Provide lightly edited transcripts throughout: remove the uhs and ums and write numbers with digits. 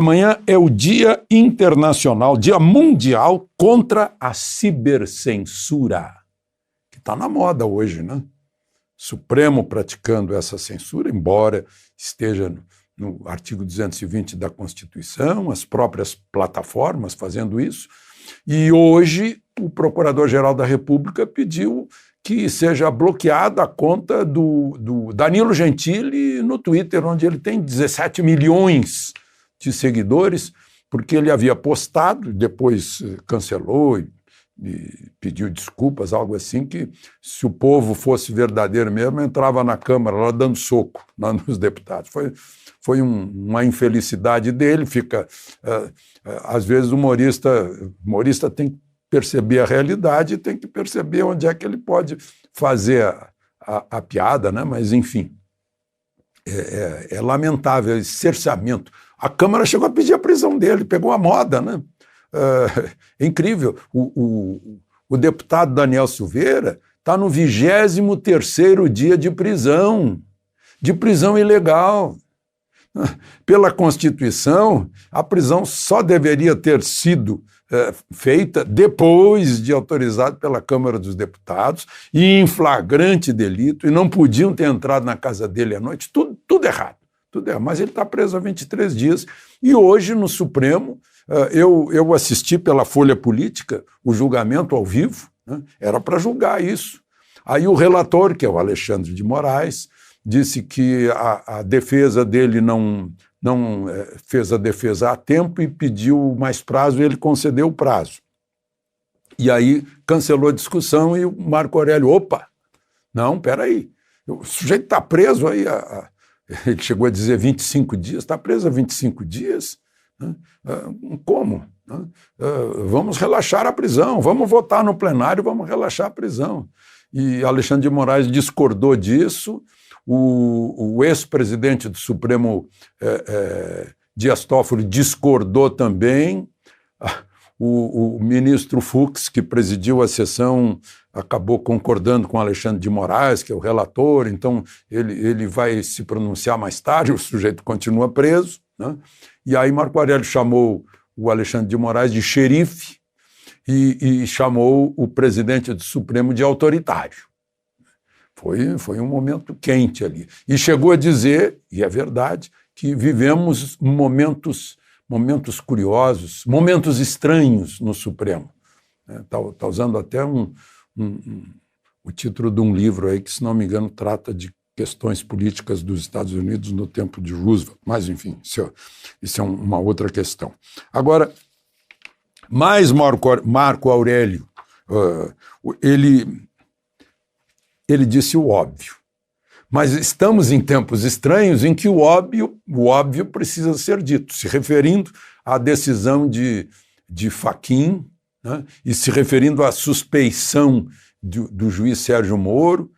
Amanhã é o Dia Internacional, Dia Mundial contra a Cibercensura, que está na moda hoje, né? Supremo praticando essa censura, embora esteja no artigo 220 da Constituição, as próprias plataformas fazendo isso. E hoje o Procurador-Geral da República pediu que seja bloqueada a conta do Danilo Gentili no Twitter, onde ele tem 17 milhões de seguidores, porque ele havia postado, depois cancelou e pediu desculpas, algo assim, que se o povo fosse verdadeiro mesmo, entrava na Câmara lá dando soco lá nos deputados. Foi uma infelicidade dele, às vezes o humorista tem que perceber a realidade e tem que perceber onde é que ele pode fazer a piada, né? Mas, enfim, é lamentável esse cerceamento. A Câmara chegou a pedir a prisão dele, pegou a moda, né? É incrível. O deputado Daniel Silveira está no 23º dia de prisão ilegal. Pela Constituição, a prisão só deveria ter sido feita depois de autorizado pela Câmara dos Deputados e em flagrante delito, e não podiam ter entrado na casa dele à noite, tudo errado. Mas ele está preso há 23 dias. E hoje, no Supremo, eu assisti pela Folha Política o julgamento ao vivo, né? Era para julgar isso. Aí o relator, que é o Alexandre de Moraes, disse que a defesa dele não fez a defesa a tempo e pediu mais prazo, e ele concedeu o prazo. E aí cancelou a discussão e o Marco Aurélio, opa, não, peraí, o sujeito está preso aí, ele chegou a dizer 25 dias, está preso há 25 dias? Né? Como? Vamos relaxar a prisão, vamos votar no plenário, vamos relaxar a prisão. E Alexandre de Moraes discordou disso. O ex-presidente do Supremo, Dias Toffoli, discordou também. O ministro Fux, que presidiu a sessão, acabou concordando com Alexandre de Moraes, que é o relator, então ele vai se pronunciar mais tarde, o sujeito continua preso, né? E aí Marco Aurélio chamou o Alexandre de Moraes de xerife e chamou o presidente do Supremo de autoritário. Foi um momento quente ali. E chegou a dizer, e é verdade, que vivemos momentos curiosos, momentos estranhos no Supremo. Está usando até o título de um livro aí que, se não me engano, trata de questões políticas dos Estados Unidos no tempo de Roosevelt. Mas, enfim, isso é uma outra questão. Agora, mais Marco Aurélio, ele disse o óbvio. Mas estamos em tempos estranhos em que o óbvio precisa ser dito, se referindo à decisão de Fachin, né, e se referindo à suspeição do juiz Sérgio Moro,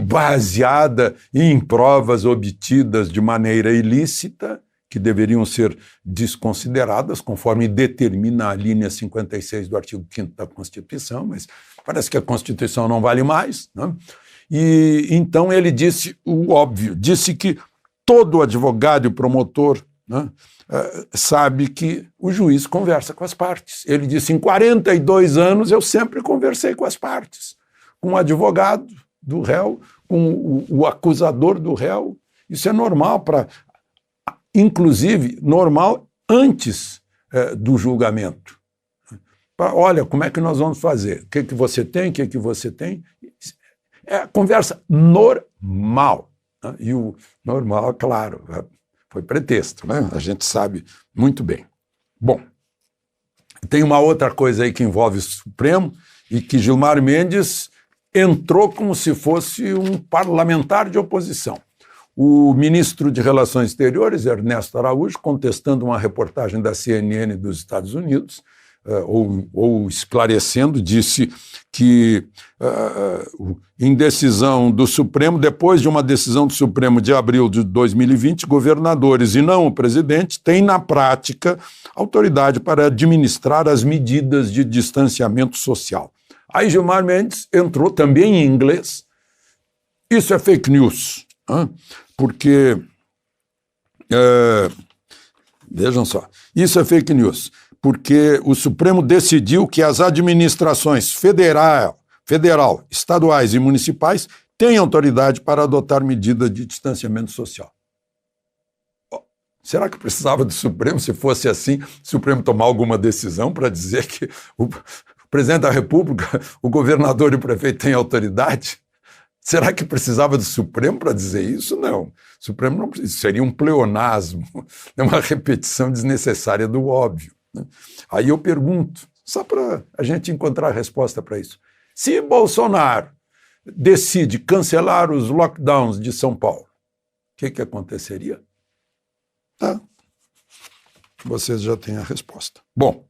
baseada em provas obtidas de maneira ilícita, que deveriam ser desconsideradas, conforme determina a linha 56 do artigo 5º da Constituição, mas parece que a Constituição não vale mais, né? E então ele disse o óbvio, disse que todo advogado e promotor, né, sabe que o juiz conversa com as partes. Ele disse, em 42 anos eu sempre conversei com as partes, com o advogado do réu, com o acusador do réu. Isso é normal, inclusive normal antes do julgamento. Olha, como é que nós vamos fazer? O que você tem, o que você tem? É conversa normal, né? E o normal, claro, foi pretexto, né? A gente sabe muito bem. Bom, tem uma outra coisa aí que envolve o Supremo e que Gilmar Mendes entrou como se fosse um parlamentar de oposição. O ministro de Relações Exteriores, Ernesto Araújo, contestando uma reportagem da CNN dos Estados Unidos, ou esclarecendo, disse que em decisão do Supremo, depois de uma decisão do Supremo de abril de 2020, governadores e não o presidente têm, na prática, autoridade para administrar as medidas de distanciamento social. Aí Gilmar Mendes entrou também em inglês. Isso é fake news, porque Vejam só, isso é fake news, porque o Supremo decidiu que as administrações federal, estaduais e municipais têm autoridade para adotar medidas de distanciamento social. Será que precisava do Supremo, se fosse assim, o Supremo tomar alguma decisão para dizer que o presidente da República, o governador e o prefeito têm autoridade? Será que precisava do Supremo para dizer isso? Não. O Supremo não precisa. Seria um pleonasmo, uma repetição desnecessária do óbvio. Né? Aí eu pergunto, só para a gente encontrar a resposta para isso. Se Bolsonaro decide cancelar os lockdowns de São Paulo, o que aconteceria? Tá. Vocês já têm a resposta. Bom,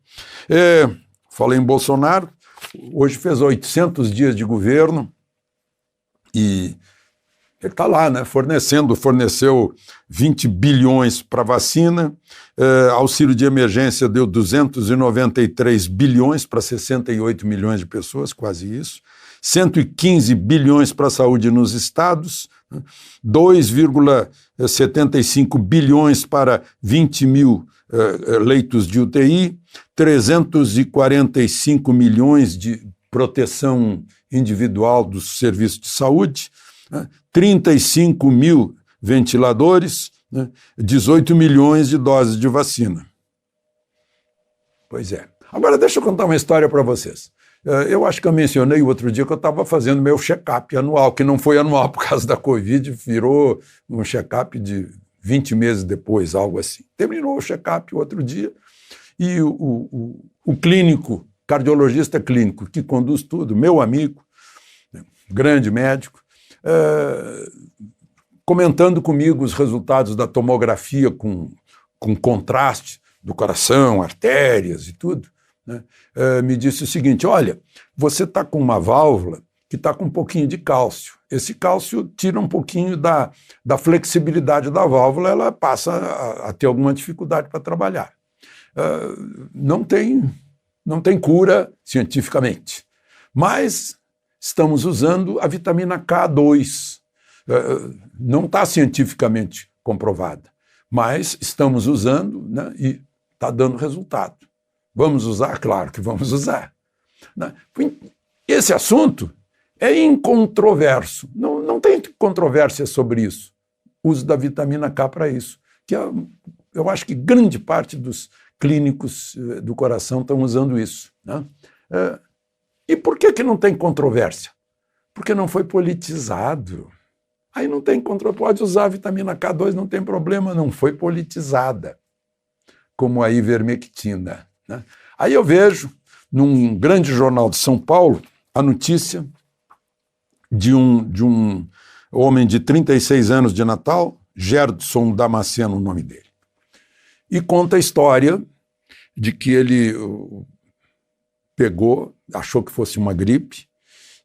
falei em Bolsonaro, hoje fez 800 dias de governo e ele está lá, né, forneceu 20 bilhões para vacina, auxílio de emergência deu 293 bilhões para 68 milhões de pessoas, quase isso, 115 bilhões para a saúde nos estados, 2,75 bilhões para 20 mil leitos de UTI, 345 milhões de proteção individual dos serviços de saúde, 35 mil ventiladores, 18 milhões de doses de vacina. Pois é. Agora deixa eu contar uma história para vocês. Eu acho que eu mencionei outro dia que eu estava fazendo meu check-up anual, que não foi anual por causa da Covid, virou um check-up de 20 meses depois, algo assim. Terminou o check-up outro dia e o clínico, cardiologista clínico que conduz tudo, meu amigo, grande médico, comentando comigo os resultados da tomografia com contraste do coração, artérias e tudo, né? Me disse o seguinte: olha, você está com uma válvula que está com um pouquinho de cálcio. Esse cálcio tira um pouquinho da flexibilidade da válvula, ela passa a ter alguma dificuldade para trabalhar. Não tem cura cientificamente, mas estamos usando a vitamina K2. Não está cientificamente comprovada, mas estamos usando, né, e está dando resultado. Vamos usar? Claro que vamos usar. Esse assunto é incontroverso, não tem controvérsia sobre isso. O uso da vitamina K para isso, que eu acho que grande parte dos clínicos do coração estão usando isso, né? E por que não tem controvérsia? Porque não foi politizado. Aí não tem controvérsia, pode usar a vitamina K2, não tem problema, não foi politizada, como a ivermectina, né? Aí eu vejo, num grande jornal de São Paulo, a notícia de um homem de 36 anos de Natal, Gerdson Damasceno, o nome dele, e conta a história de que ele achou que fosse uma gripe,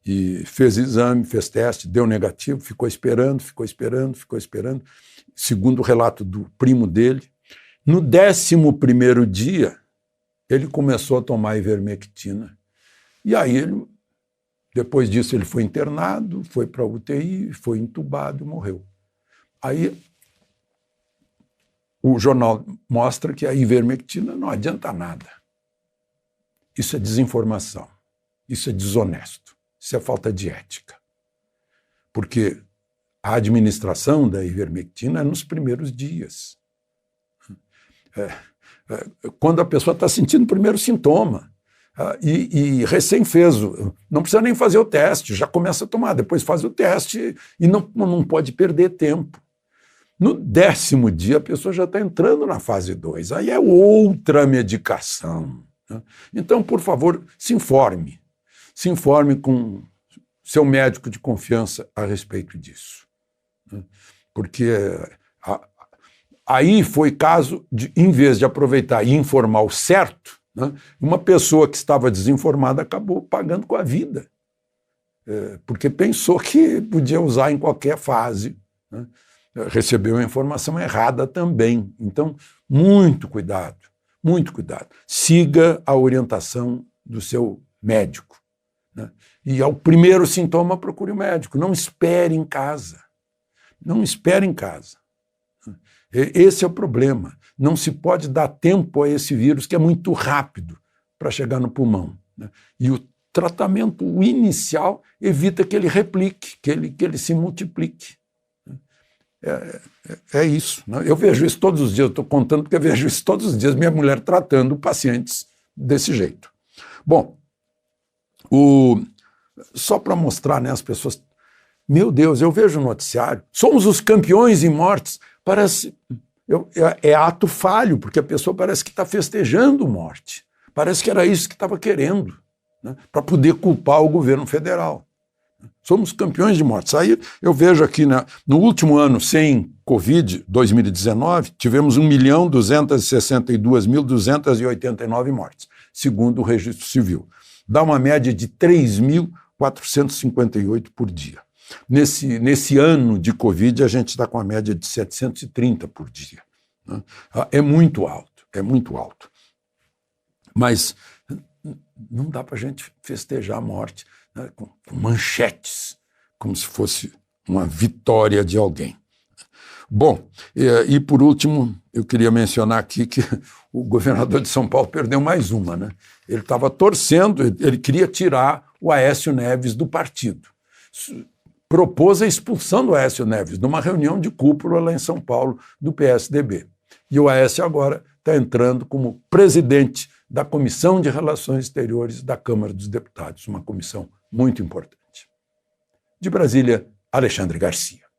e fez exame, fez teste, deu negativo, ficou esperando. Segundo o relato do primo dele, no 11º dia, ele começou a tomar ivermectina. E aí, depois disso, ele foi internado, foi para a UTI, foi entubado e morreu. Aí, o jornal mostra que a ivermectina não adianta nada. Isso é desinformação, isso é desonesto, isso é falta de ética. Porque a administração da ivermectina é nos primeiros dias. Quando a pessoa está sentindo o primeiro sintoma, e recém fez, não precisa nem fazer o teste, já começa a tomar, depois faz o teste e não pode perder tempo. No 10º dia, a pessoa já está entrando na fase 2, aí é outra medicação, né? Então, por favor, se informe com seu médico de confiança a respeito disso, né? Porque aí foi caso de, em vez de aproveitar e informar o certo, né, uma pessoa que estava desinformada acabou pagando com a vida, porque pensou que podia usar em qualquer fase, né? Recebeu a informação errada também. Então, muito cuidado. Siga a orientação do seu médico, né? E ao primeiro sintoma, procure o médico. Não espere em casa. Esse é o problema. não se pode dar tempo a esse vírus que é muito rápido para chegar no pulmão, né? E o tratamento inicial evita que ele replique, que ele se multiplique. É isso, né? Eu vejo isso todos os dias, eu estou contando porque eu vejo isso todos os dias, minha mulher tratando pacientes desse jeito. Bom, só para mostrar, né, as pessoas... Meu Deus, eu vejo o noticiário, somos os campeões em mortes, parece... É ato falho, porque a pessoa parece que está festejando morte, parece que era isso que estava querendo, né, para poder culpar o governo federal. Somos campeões de mortes. Aí eu vejo aqui, né, no último ano sem Covid, 2019, tivemos 1.262.289 mortes, segundo o Registro Civil. Dá uma média de 3.458 por dia. Nesse ano de Covid, a gente está com a média de 730 por dia, né? É muito alto, é muito alto. Mas não dá para a gente festejar a morte, né, com manchetes, como se fosse uma vitória de alguém. Bom, e por último, eu queria mencionar aqui que o governador de São Paulo perdeu mais uma, né? Ele estava torcendo, ele queria tirar o Aécio Neves do partido. Propôs a expulsão do Aécio Neves numa reunião de cúpula lá em São Paulo do PSDB. E o Aécio agora está entrando como presidente da Comissão de Relações Exteriores da Câmara dos Deputados, uma comissão muito importante. De Brasília, Alexandre Garcia.